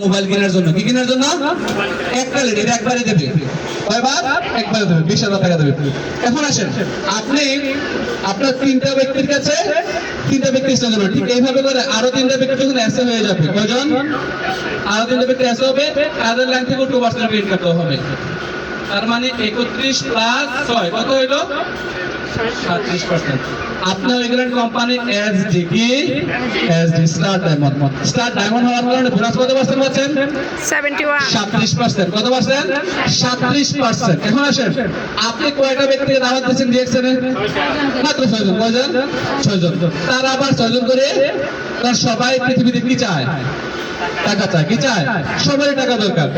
Mobile কেনার জন্য, কি কেনার জন্য? একটা লেট, এটা একবারে দেবে কয়বার? একবারে দেবে, 20,000 টাকা দেবে। এখন আসেন, আপনি আপনার তিনটা ব্যক্তির কাছে, তিনটা ব্যক্তি জন্য ঠিক এইভাবে করে আরো তিনটা ব্যক্তি যখন এসে হয়ে যাবে, কয়জন? আরো তিনটা ব্যক্তি এসে হবে, তাদের লাইন থেকে 2% পেড করতে হবে। তার মানে 31 প্লাস 6 কত হইল? 37%। আপনার ইংল্যান্ড কোম্পানি এসডি কি? SD star diamond. Star diamond হওয়ার কারণে বোনাস কত পার্সেন্ট পাচ্ছেন? 71। 37%। কত পার্সেন্ট? 37%। এখন আসেন, আপনি কয়টা ব্যক্তিকে দাওয়াত দিয়েছেন রিঅ্যাকশনে? মাত্র 6 জন। কয়জন? 6 জন। তারা আবার 6 জন করে, তার সবাই পৃথিবীতে কি চায়? টাকা চায়। কি চায়? সবারই টাকা দরকার,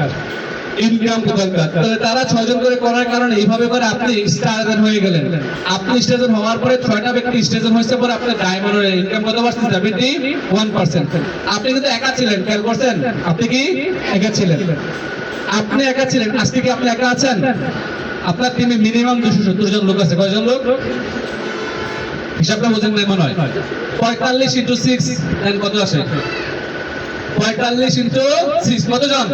ইনকাম দরকার। তারা 6 জন করে করার কারণে এইভাবে করে আপনি স্টার হয়ে গেলেন। আপনি স্টেজন হওয়ার পরে 6টা ব্যক্তি স্টেজন হয়েছে পরে আপনার ডায়মন্ডের ইনকাম কত পার্সেন্ট? 71%। আপনি কিন্তু একা ছিলেন, খেয়াল করছেন? আপনি কি একা ছিলেন? আপনি একা ছিলেন, আজকে কি আপনি একা আছেন? আপনার টিমে মিনিমাম 270 জন লোক আছে। কয়জন লোক? হিসাবটা বোঝেন নাই মনে হয়। 45 ইন্টু 6 দেন কত আসে? 45 ইন্টু 6 কতজন?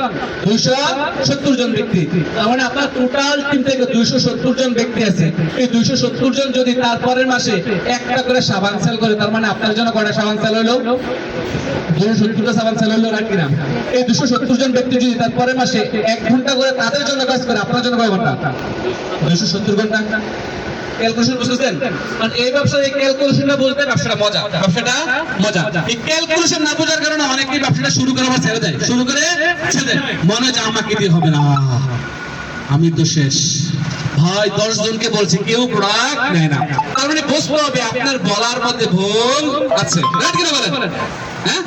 270 জন ব্যক্তি। তার মানে আপনার টোটাল টিম থেকে 270 জন ব্যক্তি আছে। এই 270 জন যদি তারপরের মাসে একটা করে সাবান সেল করে, তার মানে আপনার জন্য কয়টা সাবান সেল হইলো? 270টা সাবান সেল হইলো নাকি না? এই 270 জন ব্যক্তি যদি তারপরের মাসে 1 ঘন্টা করে তাদের জন্য কাজ করে, আপনার জন্য কয় ঘন্টা? 270 ঘন্টা। ক্যালকুলেশন বুঝতেছেন? আর এই ব্যবসায় এই ক্যালকুলেশনটা বলতে ব্যবসাটা মজা, ব্যবসাটা মজা। এই ক্যালকুলেশন না বোঝার কারণে অনেকেই ব্যবসাটা শুরু করে আবার ছেড়ে দেয়, শুরু করে ছেড়ে দেয়। মনে হয় যে আমাকে দিয়ে হবে না, আমি তো শেষ। ভাই 10 জনকে বলছি, কেউ প্রোডাক্ট নেয় না। তার মানে বুঝতে হবে আপনার বলার মধ্যে ভুল আছে। রাইট কিনা বলেন? হ্যাঁ,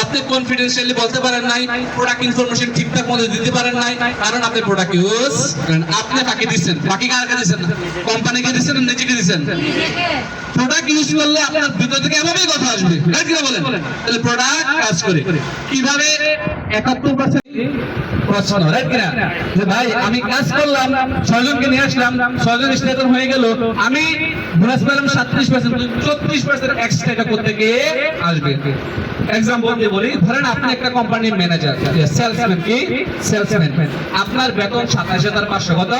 আপনি কনফিডেন্সিয়ালি বলতে পারেন নাই, প্রোডাক্ট ইনফরমেশন ঠিকঠাক মতো দিতে পারেন নাই, কারণ আপনি প্রোডাক্ট ইউজ করেন। আপনি বাকি দিচ্ছেন, বাকি কারকে দিচ্ছেন? কোম্পানিকে দিচ্ছেন না নিজেকে দিচ্ছেন? প্রোডাক্ট ইউজ করলে আপনার ভিতর থেকে এভাবেই কথা আসবে। রাইট কিনা বলেন? তাহলে প্রোডাক্ট কাজ করে কিভাবে? 71% প্রশ্ন, রাইট কিনা? যে ভাই আমি কাজ করলাম, 6 জনকে নিয়ে আসলাম, 6 জন স্টেশন হয়ে গেল, আমি বোনাস পেলাম 37%, 34% এক্সট্রা এটা করতে গিয়ে আসবে। এক্সাম্পল দিয়ে বলি, ধরেন আপনি একটা কোম্পানির ম্যানেজার, সেলসম্যান। কি? সেলসম্যান। আপনার বেতন 27,500। কত?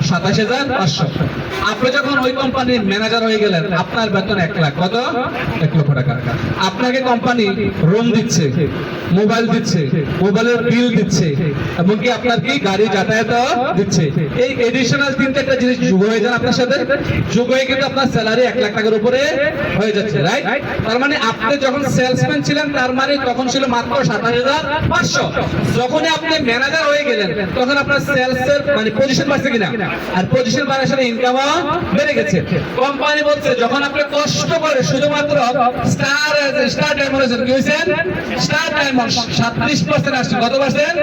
27,500। আপনি যখন ওই কোম্পানির ম্যানেজার হয়ে গেলেন, আপনার বেতন 1 লাখ। কত? 1 লক্ষ টাকা। আপনাকে কোম্পানি রুম দিচ্ছে, মোবাইল দিচ্ছে, মোবাইলের বিল দিচ্ছে, এবং কি আপনার কি গাড়ি যাতায়াত দিচ্ছে। এই এডিশনাল 3-4টা জিনিস যোগ হয়ে যান আপনার সাথে, যোগ হয়ে কিন্তু আপনার স্যালারি 1 লাখ টাকার উপরে হয়ে যাচ্ছে। রাইট? তার মানে আপনি যখন সেলসম্যান ছিলেন, তার মানে তখন ছিল মাত্র 27,500। যখনই আপনি ম্যানেজার হয়ে গেলেন, তখন আপনার সেলসের মানে পজিশন বাড়ছে কিনা? আর পজিশন বাড়ার সাথে ইনকামও বেড়ে গেছে। কোম্পানি বলছে যখন আপনি কষ্ট করে শুধুমাত্র স্টার ডায়মন্ড কি হয়েছেন? স্টার ডায়মন্ড 37% আসছে। কত পার্সেন্ট?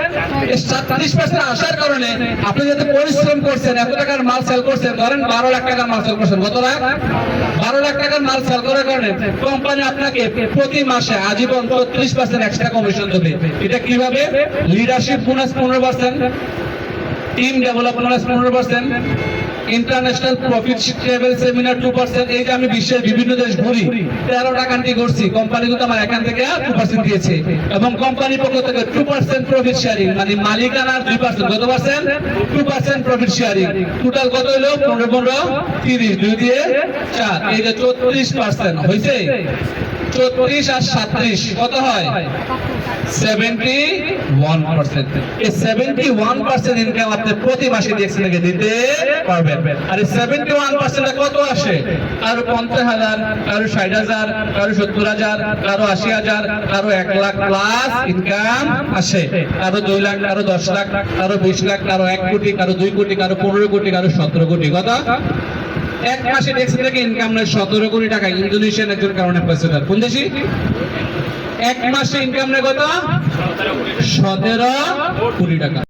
37% আসার কারণে আপনি যাতে পরিশ্রম করছেন, এত টাকার মাল সেল করছেন, ধরেন 12 লাখ টাকার মাল সেল করছেন। কত লাখ? 12 লাখ টাকার মাল সেল করার কারণে কোম্পানি আপনাকে প্রতি মাসে আজীবন 34% এক্সট্রা কমিশন দেবে। এটা কিভাবে? Leadership bonus 15%, team development bonus 15%, international profit travel seminar 2%। এই যে আমি বিশ্বের বিভিন্ন দেশ ঘুরি, 13টা কান্ট্রি ঘুরছি, কোম্পানি কিন্তু আমার এখান থেকে 2% দিয়েছে। এবং কোম্পানির পক্ষ থেকে 2% প্রফিট শেয়ারিং, মানে মালিকানার 2%। কত পার্সেন্ট? 2% profit sharing. টোটাল কত হলো? 15, 30, 2 দিয়ে 4, এই যে 34% হয়েছে। 34 আর 37 কত হয়? 71%। এই 71% ইনকাম আপনি প্রতি মাসে ট্যাক্স থেকে দিতে পারবেন। আর এই 71% কত আসে? কারো 50,000, কারো 60,000, কারো 70,000, কারো 80,000, কারো 1 লাখ প্লাস ইনকাম আসে। কারো 2 লাখ, কারো 10 লাখ, কারো 20 লাখ, কারো 1 কোটি, কারো 2 কোটি, কারো 15 কোটি, কারো 17 কোটি। কত? এক মাসে ট্যাক্স থেকে ইনকাম নেয় 17 কোটি টাকা। ইন্দোনেশিয়ান একজন কারণ অ্যাম্বাসেডর। কোন দেশি? এক মাসে ইনকাম নেয় কত? 17 কোটি টাকা।